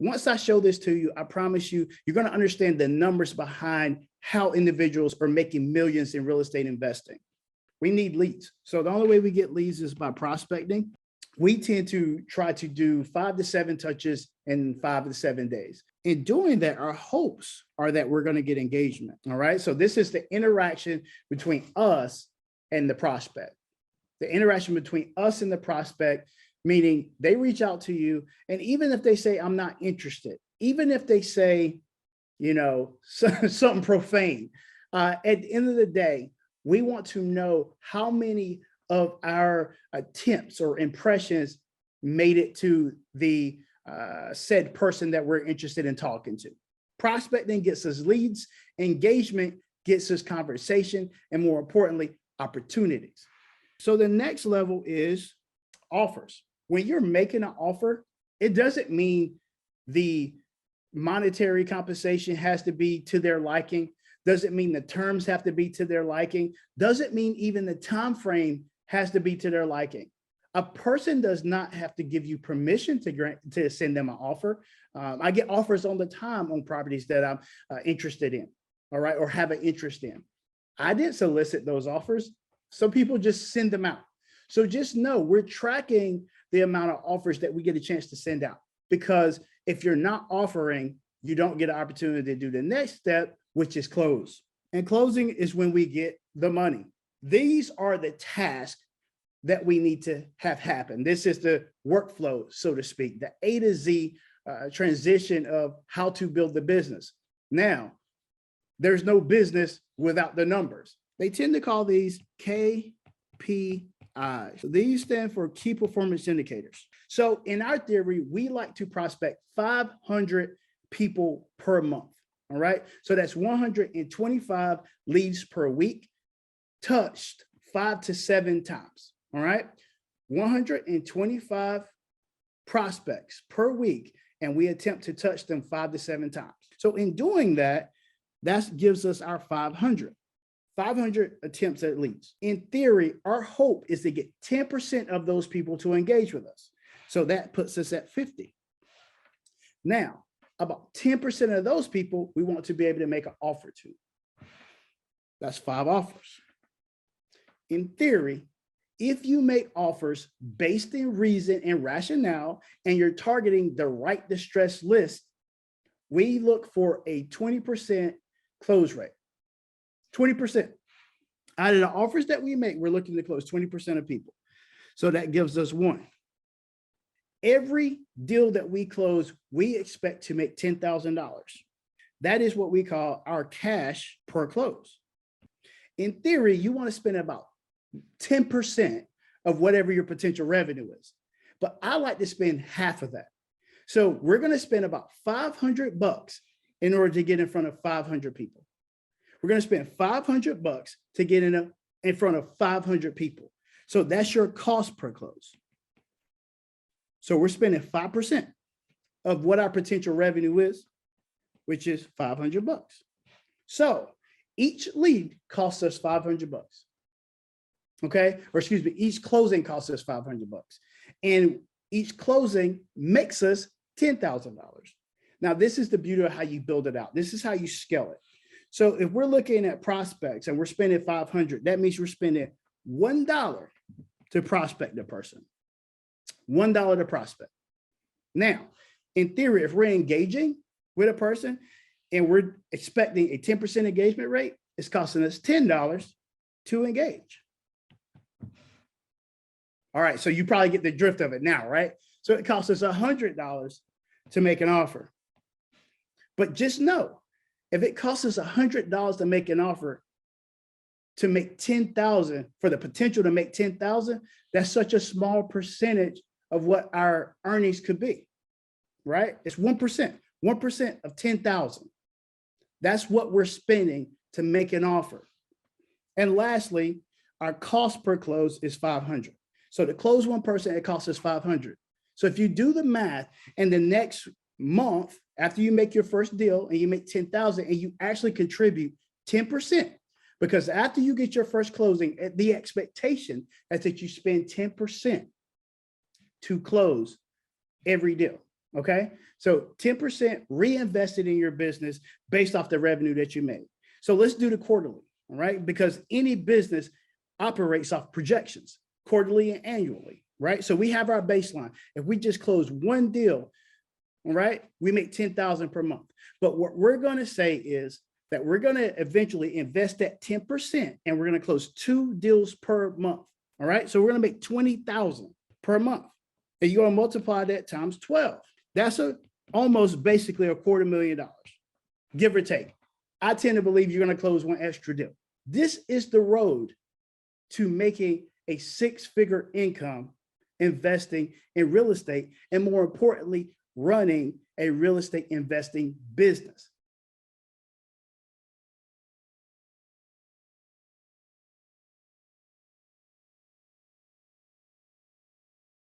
Once I show this to you, I promise you, you're going to understand the numbers behind how individuals are making millions in real estate investing. We need leads. So the only way we get leads is by prospecting. We tend to try to do 5 to 7 touches in 5 to 7 days. In doing that, our hopes are that we're going to get engagement. All right. So this is the interaction between us and the prospect. The interaction between us and the prospect, meaning they reach out to you. And even if they say, I'm not interested, even if they say, something profane, at the end of the day, we want to know how many of our attempts or impressions made it to the said person that we're interested in talking to. Prospecting gets us leads, engagement gets us conversation, and more importantly, opportunities. So the next level is offers. When you're making an offer, it doesn't mean the monetary compensation has to be to their liking. Doesn't mean the terms have to be to their liking. Doesn't mean even the time frame has to be to their liking. A person does not have to give you permission to send them an offer. I get offers all the time on properties that I'm interested in, all right, or have an interest in. I didn't solicit those offers. Some people just send them out. So just know we're tracking the amount of offers that we get a chance to send out, because if you're not offering, you don't get an opportunity to do the next step, which is close. And closing is when we get the money. These are the tasks that we need to have happen. This is the workflow, so to speak, the A to Z transition of how to build the business. Now, there's no business without the numbers. They tend to call these KPIs. So these stand for key performance indicators. So in our theory, we like to prospect 500 people per month. All right. So that's 125 leads per week, touched 5 to 7 times. All right. 125 prospects per week. And we attempt to touch them 5 to 7 times. So in doing that, that gives us our 500 attempts at leads. In theory, our hope is to get 10% of those people to engage with us. So that puts us at 50. Now, about 10% of those people, we want to be able to make an offer to. That's 5 offers. In theory, if you make offers based in reason and rationale, and you're targeting the right distress list, we look for a 20% close rate. 20%. Out of the offers that we make, we're looking to close 20% of people. So that gives us 1. Every deal that we close, we expect to make $10,000. That is what we call our cash per close. In theory, you want to spend about 10% of whatever your potential revenue is. But I like to spend half of that. So we're going to spend about $500 in order to get in front of 500 people. We're going to spend $500 to get in front of 500 people. So that's your cost per close. So we're spending 5% of what our potential revenue is, which is $500. So each lead costs us $500. Okay, or excuse me, each closing costs us $500, and each closing makes us $10,000. Now, this is the beauty of how you build it out. This is how you scale it. So if we're looking at prospects and we're spending $500, that means we're spending $1 to prospect the person. $1 to prospect. Now, in theory, if we're engaging with a person and we're expecting a 10% engagement rate, it's costing us $10 to engage. All right, so you probably get the drift of it now, right? So it costs us $100 to make an offer. But just know, if it costs us $100 to make an offer, to make 10,000, for the potential to make 10,000, that's such a small percentage of what our earnings could be, right? It's 1% of 10,000. That's what we're spending to make an offer. And lastly, our cost per close is $500. So to close one person, it costs us $500. So if you do the math, and the next month, after you make your first deal and you make 10,000 and you actually contribute 10%, because after you get your first closing, the expectation is that you spend 10% to close every deal. Okay. So 10% reinvested in your business based off the revenue that you made. So let's do the quarterly, all right? Because any business operates off projections, quarterly and annually, right? So we have our baseline. If we just close one deal, all right, we make 10,000 per month. But what we're going to say is that we're going to eventually invest that 10% and we're going to close 2 deals per month. All right. So we're going to make 20,000 per month. And you're going to multiply that times 12. That's almost basically $250,000, give or take. I tend to believe you're going to close one extra deal. This is the road to making a 6-figure income investing in real estate, and more importantly, running a real estate investing business.